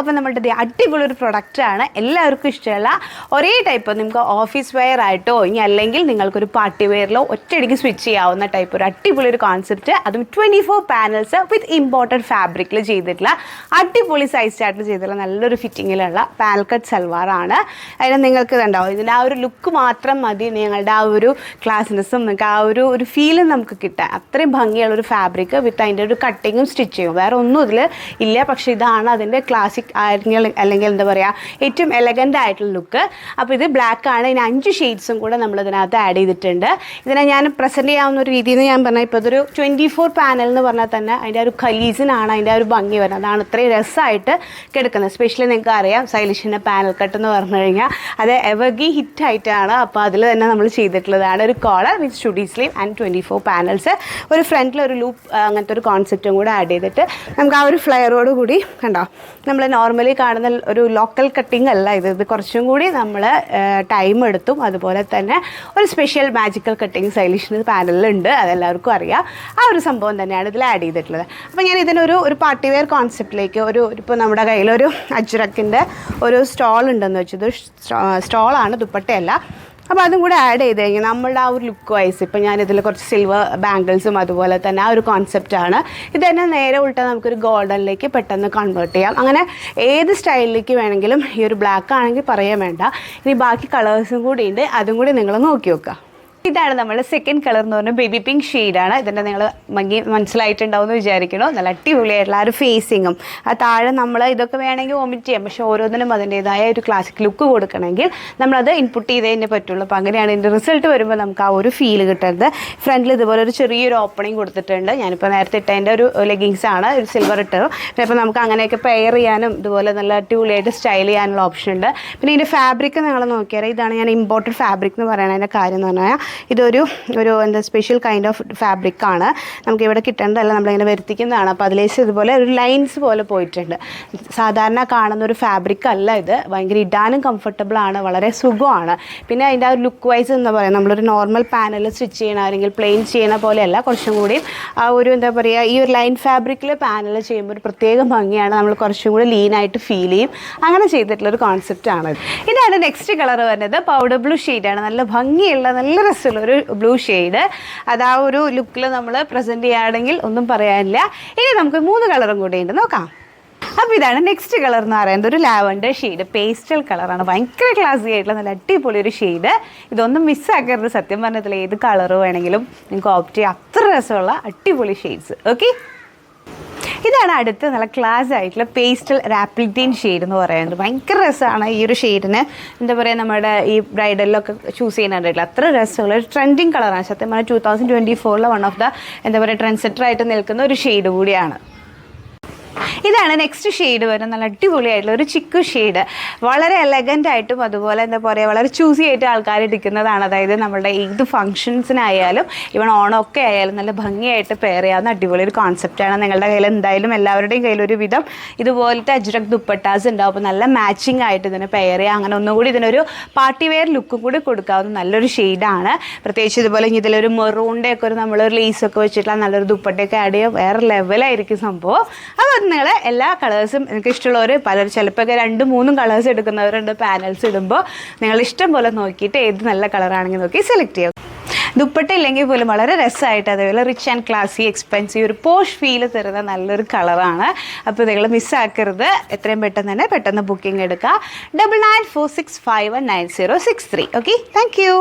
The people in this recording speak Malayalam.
അപ്പോൾ നമ്മുടെ അടിപൊളി ഒരു പ്രൊഡക്റ്റാണ്, എല്ലാവർക്കും ഇഷ്ടമുള്ള ഒരേ ടൈപ്പ്. നിങ്ങൾക്ക് ഓഫീസ് വെയർ ആയിട്ടോ ഇനി അല്ലെങ്കിൽ നിങ്ങൾക്കൊരു പാർട്ടി വെയറിലോ ഒറ്റയടിക്ക് സ്വിച്ച് ചെയ്യാവുന്ന ടൈപ്പ് ഒരു അടിപൊളി ഒരു കോൺസെപ്റ്റ്, അതും 24 പാനൽസ് വിത്ത് ഇമ്പോർട്ടഡ് ഫാബ്രിക്കിൽ ചെയ്തിട്ടുള്ള അടിപൊളി സൈസ് ചാർട്ടിൽ ചെയ്തിട്ടുള്ള നല്ലൊരു ഫിറ്റിങ്ങിലുള്ള പാനൽ കട്ട് സൽവാറാണ്. അതിന് നിങ്ങൾക്ക് ഇതുണ്ടാവും, ഇതിൻ്റെ ആ ഒരു ലുക്ക് മാത്രം മതി നിങ്ങളുടെ ആ ഒരു ക്ലാസ്നെസ്സും നിങ്ങൾക്ക് ആ ഒരു ഫീലും നമുക്ക് കിട്ടാൻ. അത്രയും ഭംഗിയുള്ളൊരു ഫാബ്രിക് വിത്ത് അതിൻ്റെ ഒരു കട്ടിങ്ങും സ്റ്റിച്ചിങ്ങും വേറെ ഒന്നും ഇതിൽ ഇല്ല. പക്ഷേ ഇതാണ് അതിൻ്റെ ക്ലാസിക് അല്ലെങ്കിൽ എന്താ പറയുക ഏറ്റവും എലഗൻ്റ് ആയിട്ടുള്ള ലുക്ക്. അപ്പോൾ ഇത് ബ്ലാക്ക് ആണ്, ഇതിന് 5 ഷെയ്ഡ്സും കൂടെ നമ്മൾ ഇതിനകത്ത് ആഡ് ചെയ്തിട്ടുണ്ട്. ഇതിനെ ഞാൻ പ്രസൻറ്റ് ചെയ്യാവുന്ന ഒരു രീതിയിൽ ഞാൻ പറഞ്ഞാൽ ഇപ്പോൾ ഇതൊരു 24 പാനൽ എന്ന് പറഞ്ഞാൽ തന്നെ അതിൻ്റെ ഒരു ഖലീസിനാണ് അതിൻ്റെ ഒരു ഭംഗി വരുന്നത്. അതാണ് ഇത്രയും രസമായിട്ട് കിടക്കുന്നത്. സ്പെഷ്യലി നിങ്ങൾക്ക് അറിയാം സൈലിഷിൻ്റെ പാനൽ കട്ട് എന്ന് പറഞ്ഞു കഴിഞ്ഞാൽ അത് എവർഗ്രീൻ ഹിറ്റായിട്ടാണ്. അപ്പോൾ അതിൽ തന്നെ നമ്മൾ ചെയ്തിട്ടുള്ളതാണ് ഒരു collar with sturdy sleeve and 24 panels. ഒരു ഫ്രണ്ടിൽ ഒരു ലൂപ്പ് അങ്ങനത്തെ ഒരു കോൺസെപ്റ്റും കൂടെ ആഡ് ചെയ്തിട്ട് നമുക്ക് ആ ഒരു ഫ്ലെയറോട് കൂടി കണ്ടോ, നമ്മൾ നോർമലി കാണുന്ന ഒരു ലോക്കൽ കട്ടിങ് അല്ല ഇത് കുറച്ചും കൂടി നമ്മൾ ടൈം എടുത്തും അതുപോലെ തന്നെ ഒരു സ്പെഷ്യൽ മാജിക്കൽ കട്ടിങ് സ്റ്റൈലിഷ് പാനലുണ്ട്, അതെല്ലാവർക്കും അറിയാം. ആ ഒരു സംഭവം തന്നെയാണ് ഇതിൽ ആഡ് ചെയ്തിട്ടുള്ളത്. അപ്പോൾ ഞാൻ ഇതിനൊരു പാർട്ടി വെയർ കോൺസെപ്റ്റിലേക്ക് ഇപ്പോൾ നമ്മുടെ കയ്യിലൊരു അജ്രക്കിൻ്റെ ഒരു സ്റ്റോൾ ഉണ്ടെന്ന് വെച്ചത് സ്റ്റോളാണ്, ദുപ്പട്ടയല്ല. അപ്പോൾ അതും കൂടെ ആഡ് ചെയ്ത് കഴിഞ്ഞാൽ നമ്മളുടെ ആ ഒരു ലുക്ക് വൈസ് ഇപ്പോൾ ഞാനിതിൽ കുറച്ച് സിൽവർ ബാംഗിൾസും അതുപോലെ തന്നെ ആ ഒരു കോൺസെപ്റ്റാണ്. ഇത് തന്നെ നേരെ ഉൾട്ടാൽ നമുക്കൊരു ഗോൾഡനിലേക്ക് പെട്ടെന്ന് കൺവേർട്ട് ചെയ്യാം. അങ്ങനെ ഏത് സ്റ്റൈലിലേക്ക് വേണമെങ്കിലും ഈ ഒരു ബ്ലാക്ക് ആണെങ്കിൽ പറയാൻ വേണ്ട. ഇനി ബാക്കി കളേഴ്സും കൂടി ഉണ്ട്, അതും കൂടി നിങ്ങൾ നോക്കി നോക്കുക. ഇതാണ് നമ്മുടെ സെക്കൻഡ് കളർ എന്ന് പറഞ്ഞാൽ ബേബി പിങ്ക് ഷെയ്ഡാണ്. ഇതിൻ്റെ നിങ്ങൾ മനസ്സിലായിട്ടുണ്ടാവും എന്ന് വിചാരിക്കണോ. നല്ല അടിപൊളിയായിട്ടുള്ള ആ ഒരു ഫേസിങ്ങും ആ താഴെ നമ്മൾ ഇതൊക്കെ വേണമെങ്കിൽ വോമിറ്റ് ചെയ്യാം, പക്ഷേ ഓരോന്നിനും അതിൻ്റേതായ ഒരു ക്ലാസിക് ലുക്ക് കൊടുക്കണമെങ്കിൽ നമ്മളത് ഇൻപുട്ട് ചെയ്തേ തന്നെ പറ്റുള്ളൂ. അപ്പോൾ അങ്ങനെയാണ് ഇതിൻ്റെ റിസൾട്ട് വരുമ്പോൾ നമുക്ക് ആ ഒരു ഫീൽ കിട്ടുന്നത്. ഫ്രണ്ടിൽ ഇതുപോലെ ഒരു ചെറിയൊരു ഓപ്പണിങ് കൊടുത്തിട്ടുണ്ട്. ഞാനിപ്പോൾ നേരത്തെ ഇട്ടതിൻ്റെ ഒരു ലെഗിങ്സ് ആണ്, ഒരു സിൽവർ ഇട്ടത്. പിന്നെ ഇപ്പോൾ നമുക്ക് അങ്ങനെയൊക്കെ പെയർ ചെയ്യാനും ഇതുപോലെ നല്ല അടിപൊളിയായിട്ട് സ്റ്റൈൽ ചെയ്യാനുള്ള ഓപ്ഷൻ ഉണ്ട്. പിന്നെ ഇതിൻ്റെ ഫാബ്രിക് നിങ്ങൾ നോക്കിയാൽ ഇതാണ് ഞാൻ ഇമ്പോർട്ടഡ് ഫാബ്രിക് എന്ന് പറയുന്നതിൻ്റെ കാര്യം എന്ന് പറഞ്ഞാൽ ഇതൊരു എന്താ സ്പെഷ്യൽ കൈൻഡ് ഓഫ് ഫാബ്രിക്കാണ്. നമുക്കിവിടെ കിട്ടേണ്ടതല്ല, നമ്മളിങ്ങനെ വരുത്തിക്കുന്നതാണ്. അപ്പോൾ അതിലേക്ക് ഇതുപോലെ ഒരു ലൈൻസ് പോലെ പോയിട്ടുണ്ട്. സാധാരണ കാണുന്ന ഒരു ഫാബ്രിക് അല്ല ഇത്, ഭയങ്കര ഇടാനും കംഫർട്ടബിളാണ്, വളരെ സുഖമാണ്. പിന്നെ അതിൻ്റെ ആ ഒരു ലുക്ക് വൈസ് എന്താ പറയുക, നമ്മളൊരു നോർമൽ പാനൽ സ്റ്റിച്ച് ചെയ്യണ അല്ലെങ്കിൽ പ്ലെയിൻ ചെയ്യണ പോലെയല്ല, കുറച്ചും കൂടി ആ ഒരു എന്താ പറയുക ഈ ഒരു ലൈൻ ഫാബ്രിക്കിൽ പാനൽ ചെയ്യുമ്പോൾ ഒരു പ്രത്യേക ഭംഗിയാണ്, നമ്മൾ കുറച്ചും കൂടി ലീനായിട്ട് ഫീൽ ചെയ്യും. അങ്ങനെ ചെയ്തിട്ടുള്ളൊരു കോൺസെപ്റ്റാണ്. ഇതാണ് നെക്സ്റ്റ് കളർ വരുന്നത്, പൗഡർ ബ്ലൂ ഷെയ്ഡാണ്. നല്ല ഭംഗിയുള്ള നല്ല രസമുള്ള ഒരു ബ്ലൂ ഷെയ്ഡ്. അത് ആ ഒരു ലുക്കിൽ നമ്മൾ പ്രസൻറ്റ് ചെയ്യുകയാണെങ്കിൽ ഒന്നും പറയാനില്ല. ഇനി നമുക്ക് 3 കളറും കൂടി ഉണ്ട്, നോക്കാം. അപ്പോൾ ഇതാണ് നെക്സ്റ്റ് കളർ എന്ന് പറയുന്നത്, ഒരു ലാവൻഡർ ഷെയ്ഡ്, പേസ്റ്റൽ കളറാണ്. ഭയങ്കര ക്ലാസി ആയിട്ടുള്ള നല്ല അടിപൊളി ഒരു ഷെയ്ഡ്. ഇതൊന്നും മിസ്സാക്കരുത്. സത്യം പറഞ്ഞതിൽ ഏത് കളറ് വേണമെങ്കിലും നിങ്ങൾക്ക് ഓപ്റ്റ് ചെയ്യാം. അത്ര രസമുള്ള അടിപൊളി ഷെയ്ഡ്സ്. ഓക്കെ, ഇതാണ് അടുത്ത് നല്ല ക്ലാസ് ആയിട്ടുള്ള പേസ്റ്റൽ റാപ്പിൾ ഗ്രീൻ ഷെയ്ഡ് എന്ന് പറയുന്നത്. ഭയങ്കര രസമാണ് ഈ ഒരു ഷെയ്ഡിന്. എന്താ പറയുക, നമ്മുടെ ഈ ബ്രൈഡലിലൊക്കെ ചൂസ് ചെയ്യാനായിട്ടുള്ള അത്ര രസമുള്ള ഒരു ട്രെൻഡിങ് കളറാണ്. സത്യം പറഞ്ഞാൽ 2024 വൺ ഓഫ് ദ എന്താ പറയുക ട്രെൻഡ് സെറ്റർ ആയിട്ട് നിൽക്കുന്ന ഒരു ഷെയ്ഡ് കൂടിയാണ്. ഇതാണ് നെക്സ്റ്റ് ഷെയ്ഡ് വരുന്നത്, നല്ല അടിപൊളിയായിട്ടുള്ള ഒരു ചിക്കു ഷെയ്ഡ്. വളരെ എലഗൻ്റ് ആയിട്ടും അതുപോലെ എന്താ പറയുക വളരെ ചൂസി ആയിട്ട് ആൾക്കാർ എടുക്കുന്നതാണ്. അതായത് നമ്മുടെ ഏത് ഫംഗ്ഷൻസിനായാലും ഇവൺ ഓണമൊക്കെ ആയാലും നല്ല ഭംഗിയായിട്ട് പെയർ ചെയ്യാവുന്ന അടിപൊളി ഒരു കോൺസെപ്റ്റാണ്. നിങ്ങളുടെ കയ്യിൽ എന്തായാലും എല്ലാവരുടെയും കയ്യിലൊരു വിധം ഇതുപോലത്തെ അജ്രക് ദുപ്പട്ടാസ് ഉണ്ടാവും. അപ്പോൾ നല്ല മാച്ചിങ് ആയിട്ട് ഇതിനെ പെയർ ചെയ്യുക. അങ്ങനെ ഒന്നുകൂടി ഇതിനൊരു പാർട്ടി വെയർ ലുക്കും കൂടി കൊടുക്കാവുന്ന നല്ലൊരു ഷെയ്ഡാണ്. പ്രത്യേകിച്ച് ഇതുപോലെ ഇതിലൊരു മെറൂണിൻ്റെ ഒക്കെ ഒരു നമ്മളൊരു ലേസൊക്കെ വെച്ചിട്ടുള്ള നല്ലൊരു ദുപ്പട്ടയൊക്കെ ആഡ് ചെയ്യുക, വേറെ ലെവലായിരിക്കും സംഭവം. അപ്പോൾ അത് നിങ്ങൾ എല്ലാ കളേഴ്സും എനിക്ക് ഇഷ്ടമുള്ളവർ ചിലപ്പോൾ 2-3 കളേഴ്സ് എടുക്കുന്നവരുണ്ട്. പാനൽസ് ഇടുമ്പോൾ നിങ്ങൾ ഇഷ്ടം പോലെ നോക്കിയിട്ട് ഏത് നല്ല കളറാണെങ്കിൽ നോക്കി സെലക്ട് ചെയ്യുക. ദുപ്പട്ട ഇല്ലെങ്കിൽ പോലും വളരെ രസമായിട്ട് അതേപോലെ റിച്ച് ആൻഡ് ക്ലാസി എക്സ്പെൻസീവ് ഒരു പോഷ് ഫീൽ തരുന്ന നല്ലൊരു കളറാണ്. അപ്പോൾ നിങ്ങൾ മിസ്സാക്കരുത്. എത്രയും പെട്ടെന്ന് ബുക്കിംഗ് എടുക്കുക. 9946519063. Okay, thank you.